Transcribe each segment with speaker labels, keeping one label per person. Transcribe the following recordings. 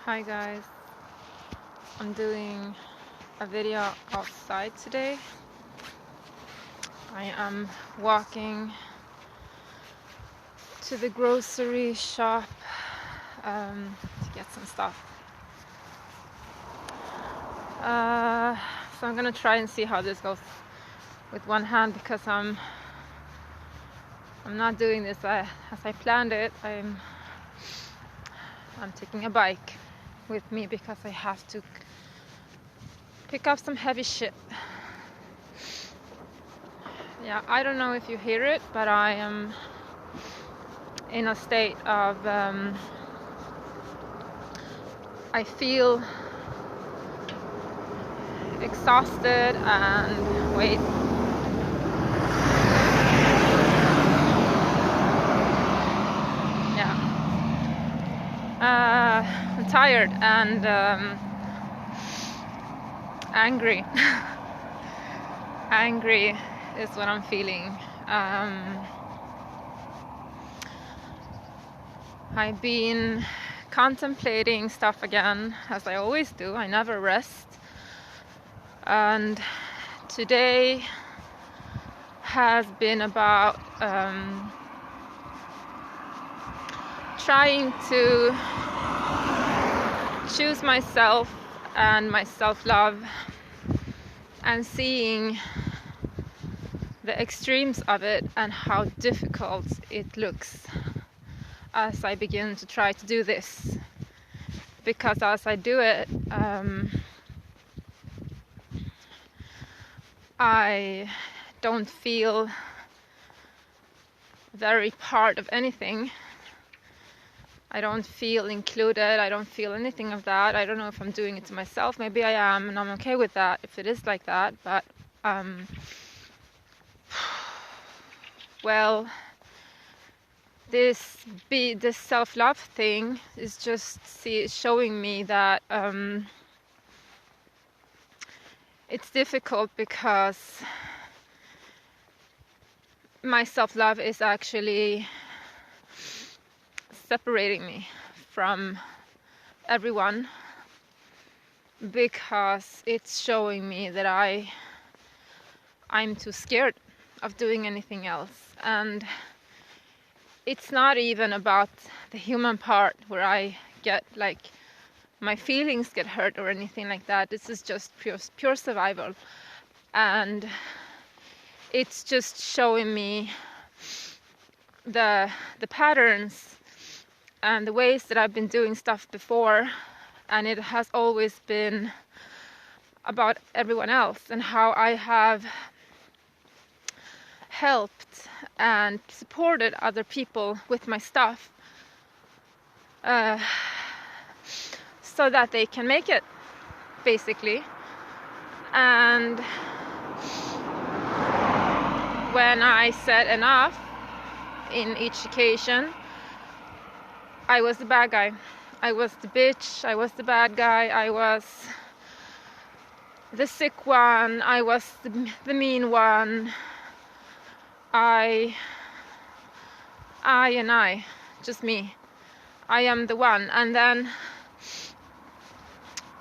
Speaker 1: Hi guys, I'm doing a video outside today. I am walking to the grocery shop to get some stuff. So I'm gonna try and see how this goes with one hand because I'm not doing this as I planned it. I'm taking a bike with me because I have to pick up some heavy shit. Yeah, I don't know if you hear it, but I am in a state of I feel exhausted and wait. Yeah. I'm tired and angry. Angry is what I'm feeling. I've been contemplating stuff again, as I always do. I never rest. And today has been about trying to choose myself and my self-love and seeing the extremes of it and how difficult it looks as I begin to try to do this, because as I do it I don't feel very part of anything. I don't feel included. I don't feel anything of that. I don't know if I'm doing it to myself. Maybe I am, and I'm okay with that if it is like that. But well, this self-love thing is just showing me that it's difficult because my self-love is actually separating me from everyone, because it's showing me that I'm too scared of doing anything else. And it's not even about the human part where I get like my feelings get hurt or anything like that. This is just pure survival, and it's just showing me the patterns and the ways that I've been doing stuff before, and it has always been about everyone else and how I have helped and supported other people with my stuff so that they can make it, basically. And when I said enough in each occasion, I was the bad guy. I was the bitch. I was the bad guy. I was the sick one. I was the mean one. I, just me. I am the one. And then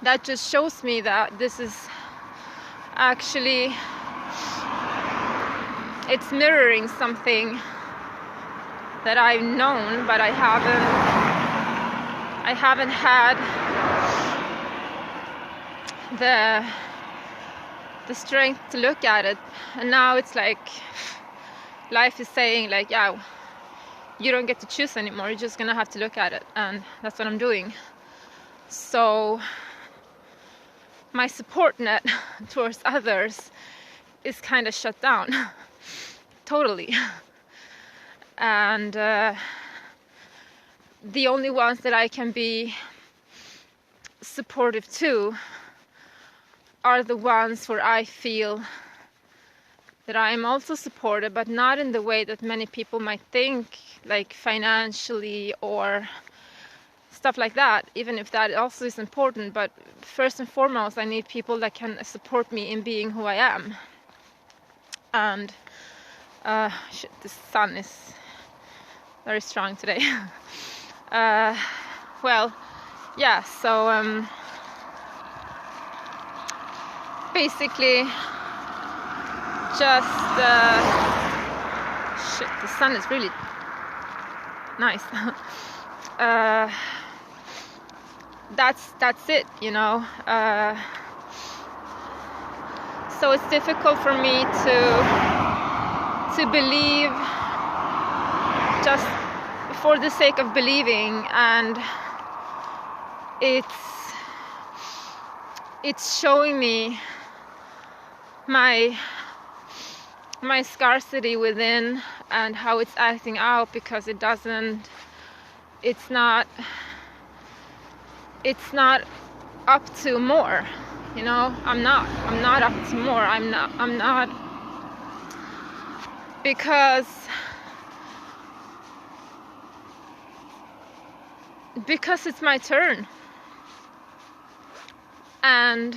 Speaker 1: that just shows me that this is actually, it's mirroring something that I've known, but I haven't had the strength to look at it. And now it's like life is saying like, yeah, you don't get to choose anymore, you're just gonna have to look at it. And that's what I'm doing. So my support net towards others is kind of shut down totally. And the only ones that I can be supportive to are the ones where I feel that I am also supported, but not in the way that many people might think, like financially or stuff like that, even if that also is important. But first and foremost, I need people that can support me in being who I am. And shit, the sun is very strong today. Well, yeah, so basically just shit, the sun is really nice. That's it, you know. So it's difficult for me to believe just for the sake of believing, and it's showing me my scarcity within and how it's acting out, because it's not up to more, you know. I'm not up to more. I'm not because it's my turn, and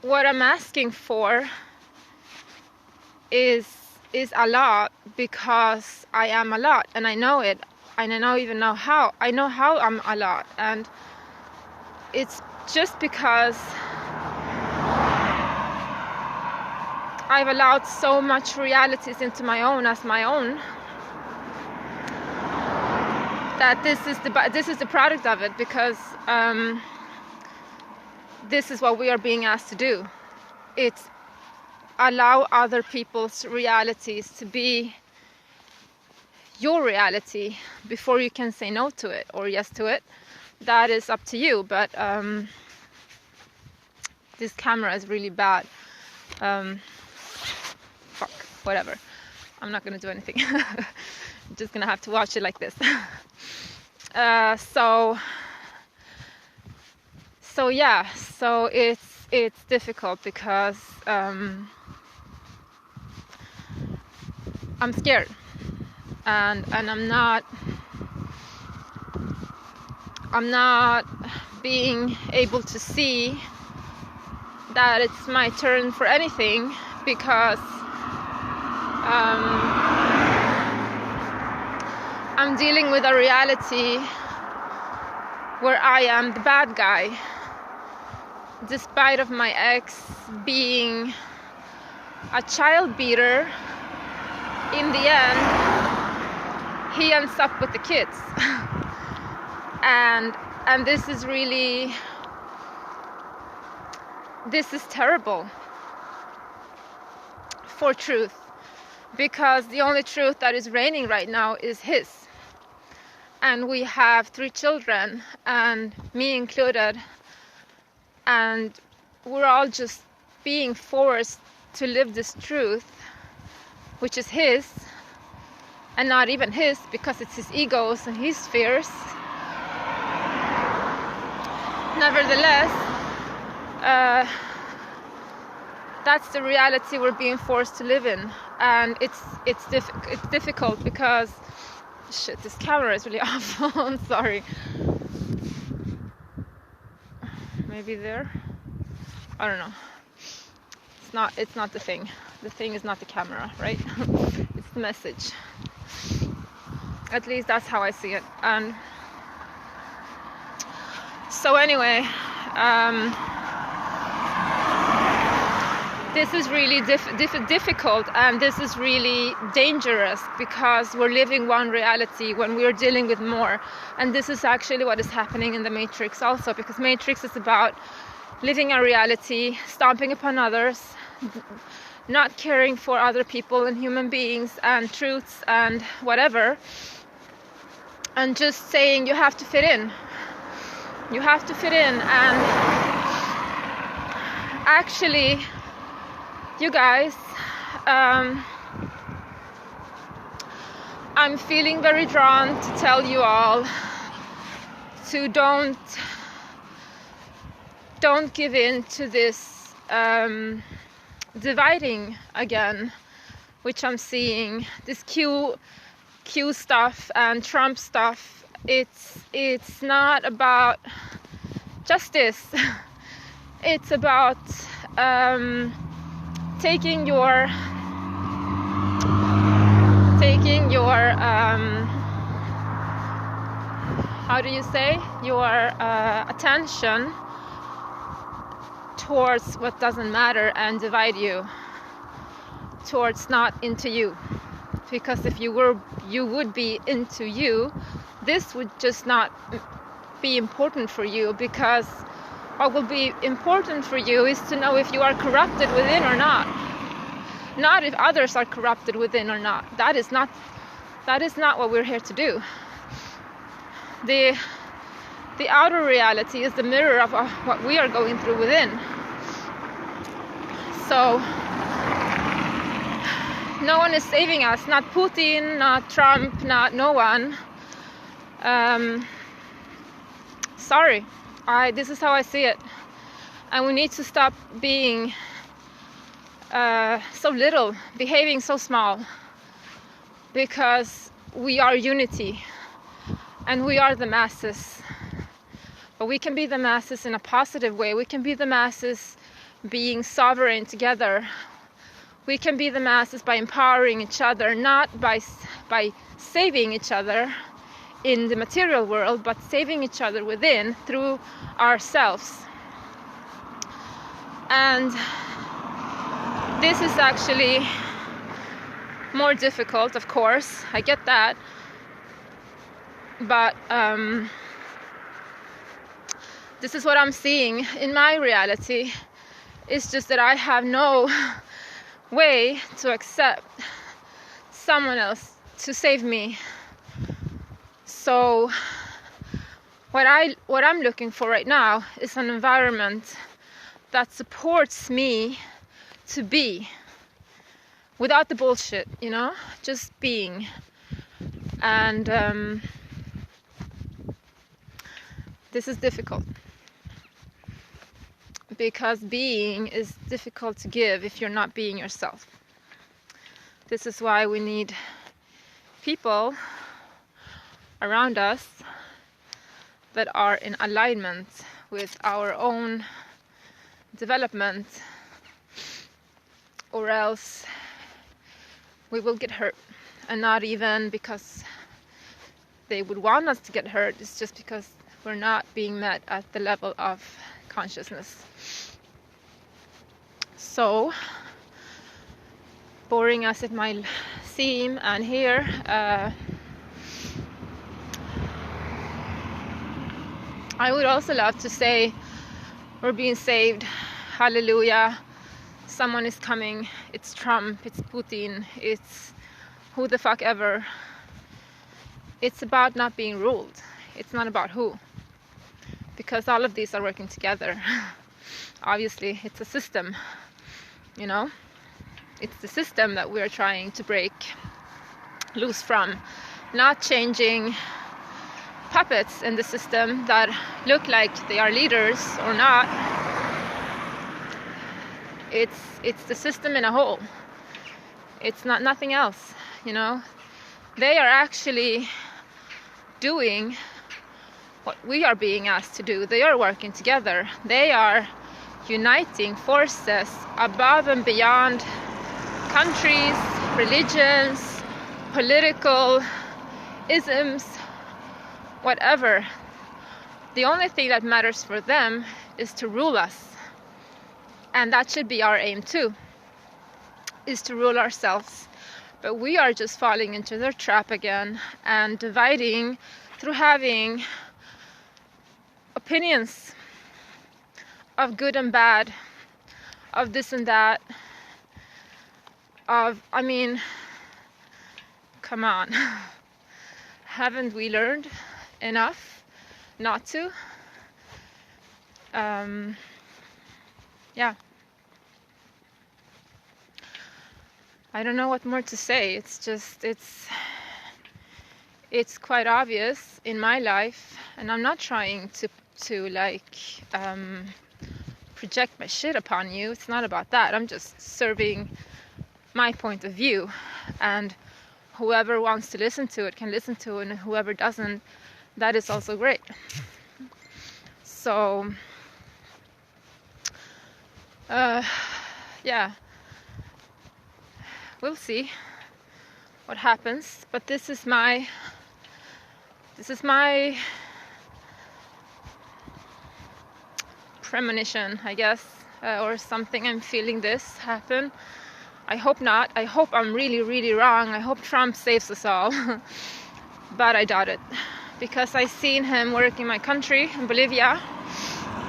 Speaker 1: what I'm asking for is a lot, because I am a lot, and I know it, and I know how I'm a lot, and it's just because I've allowed so much realities into my own that this is the product of it, because this is what we are being asked to do. It's allow other people's realities to be your reality before you can say no to it or yes to it. That is up to you, but this camera is really bad. Fuck, whatever. I'm not gonna do anything. I'm just gonna have to watch it like this. So yeah, so it's difficult because I'm scared, and I'm not being able to see that it's my turn for anything, because I'm dealing with a reality where I am the bad guy, despite of my ex being a child beater. In the end, he ends up with the kids. and this is terrible for truth, because the only truth that is reigning right now is his. And we have 3 children, and me included, and we're all just being forced to live this truth, which is his, and not even his, because it's his egos and his fears. Nevertheless, that's the reality we're being forced to live in, and it's difficult because shit, this camera is really awful. I'm sorry. Maybe there. I don't know. It's not the thing. The thing is not the camera, right? It's the message. At least that's how I see it. And so anyway, this is really difficult, and this is really dangerous, because we're living one reality when we're dealing with more. And this is actually what is happening in the Matrix also, because Matrix is about living a reality, stomping upon others, not caring for other people and human beings and truths and whatever, and just saying you have to fit in. You have to fit in. And actually, you guys, I'm feeling very drawn to tell you all to don't give in to this dividing again, which I'm seeing, this Q stuff and Trump stuff. It's not about justice. It's about taking your how do you say, your attention towards what doesn't matter and divide you towards not into you. Because if you would be into you, this would just not be important for you, because what will be important for you is to know if you are corrupted within or not if others are corrupted within or not. That is not what we're here to do. The outer reality is the mirror of what we are going through within. So no one is saving us, not Putin, not Trump, not no one. Sorry, this is how I see it. And we need to stop being so little, behaving so small, because we are unity and we are the masses. But we can be the masses in a positive way. We can be the masses being sovereign together. We can be the masses by empowering each other, not by saving each other in the material world, but saving each other within through ourselves. And this is actually more difficult, of course, I get that, but this is what I'm seeing in my reality. It's just that I have no way to accept someone else to save me. So what I'm looking for right now is an environment that supports me to be without the bullshit, just being. And this is difficult, because being is difficult to give if you're not being yourself. This is why we need people around us that are in alignment with our own development, or else we will get hurt. And not even because they would want us to get hurt, it's just because we're not being met at the level of consciousness. So boring as it might seem and hear, I would also love to say we're being saved, hallelujah, someone is coming, it's Trump, it's Putin, it's who the fuck ever. It's about not being ruled. It's not about who, because all of these are working together. Obviously it's a system, it's the system that we're trying to break loose from, not changing puppets in the system that look like they are leaders or not. It's the system in a whole. It's not nothing else, They are actually doing what we are being asked to do. They are working together. They are uniting forces above and beyond countries, religions, political isms, whatever. The only thing that matters for them is to rule us. And that should be our aim too, is to rule ourselves. But we are just falling into their trap again and dividing through having opinions of good and bad, of this and that, come on. Haven't we learned enough not to? Yeah. I don't know what more to say. It's just, it's quite obvious in my life, and I'm not trying to project my shit upon you. It's not about that. I'm just serving my point of view, and whoever wants to listen to it can listen to it, and whoever doesn't, that is also great. So yeah, we'll see what happens, but this is my premonition, I guess, or something. I'm feeling this happen. I hope not. I hope I'm really, really wrong. I hope Trump saves us all. But I doubt it, because I've seen him work in my country, in Bolivia,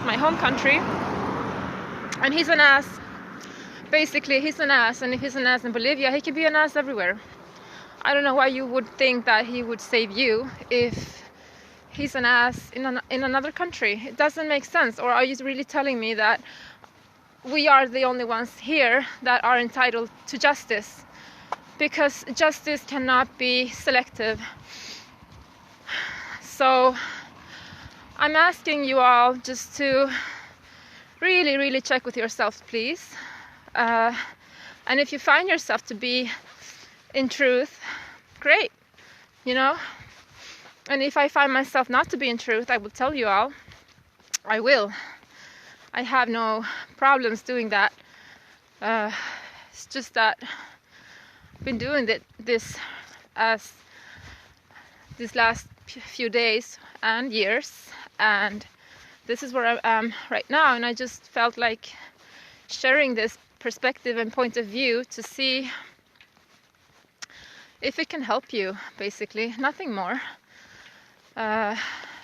Speaker 1: my home country, and he's an ass. Basically, he's an ass, and if he's an ass in Bolivia, he can be an ass everywhere. I don't know why you would think that he would save you if he's an ass in another country. It doesn't make sense. Or are you really telling me that we are the only ones here that are entitled to justice? Because justice cannot be selective. So I'm asking you all just to really, really check with yourself, please. And if you find yourself to be in truth, great, you know. And if I find myself not to be in truth, I will tell you all. I will. I have no problems doing that. It's just that I've been doing this as these last few days and years, and this is where I am right now, and I just felt like sharing this perspective and point of view to see if it can help you, basically, nothing more.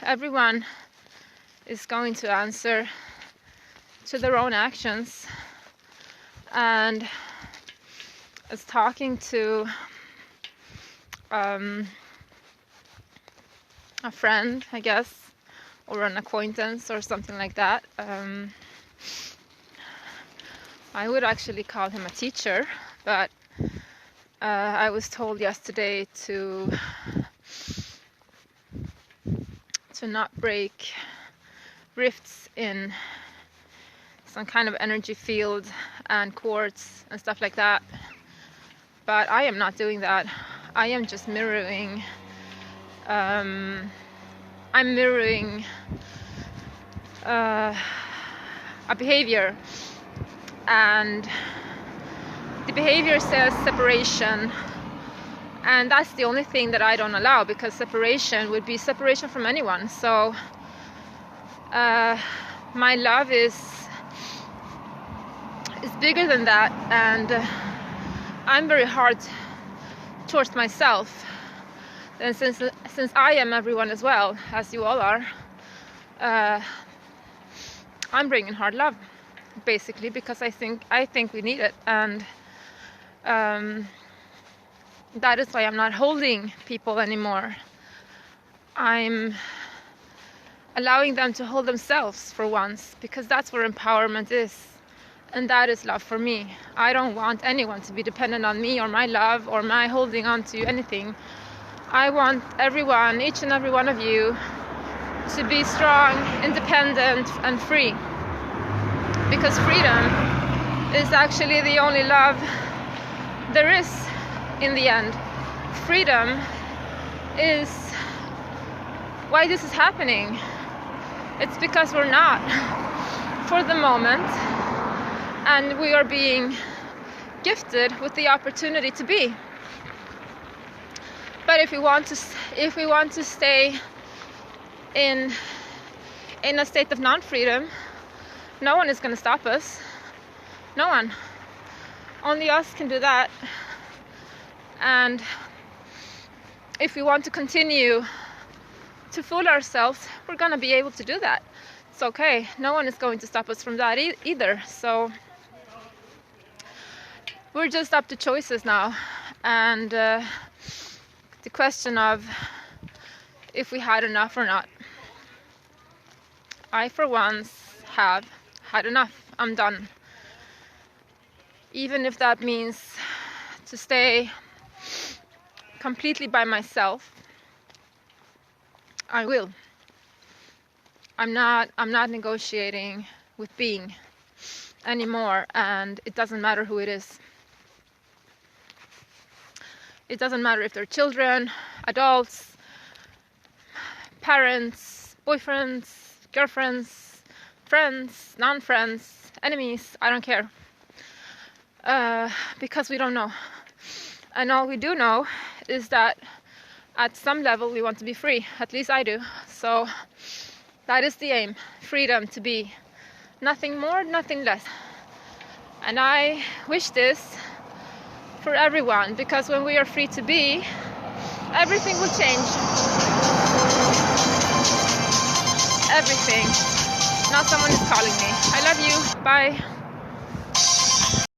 Speaker 1: Everyone is going to answer to their own actions, and I was talking to a friend, I guess, or an acquaintance or something like that. I would actually call him a teacher, but I was told yesterday to not break rifts in some kind of energy field and quartz and stuff like that. But I am not doing that. I am just mirroring. I'm mirroring a behavior, and the behavior says separation, and that's the only thing that I don't allow, because separation would be separation from anyone. So my love is bigger than that, and I'm very hard towards myself. And since I am everyone as well, as you all are, I'm bringing hard love, basically, because I think we need it, and that is why I'm not holding people anymore. I'm allowing them to hold themselves for once, because that's where empowerment is, and that is love for me. I don't want anyone to be dependent on me or my love or my holding on to anything. I want everyone, each and every one of you, to be strong, independent, and free. Because freedom is actually the only love there is in the end. Freedom is why this is happening. It's because we're not, for the moment, and we are being gifted with the opportunity to be. But if we want to stay in a state of non-freedom, no one is going to stop us. No one. Only us can do that. And if we want to continue to fool ourselves, we're going to be able to do that. It's okay. No one is going to stop us from that either. So we're just up to choices now. And the question of if we had enough or not. I, for once, have had enough. I'm done. Even if that means to stay completely by myself, I will. I'm not negotiating with being anymore, and it doesn't matter who it is. It doesn't matter if they're children, adults, parents, boyfriends, girlfriends, friends, non-friends, enemies. I don't care. Because we don't know. And all we do know is that at some level we want to be free. At least I do. So that is the aim. Freedom to be. Nothing more, nothing less. And I wish this for everyone, because when we are free to be, everything will change. Everything. Now someone is calling me. I love you. Bye.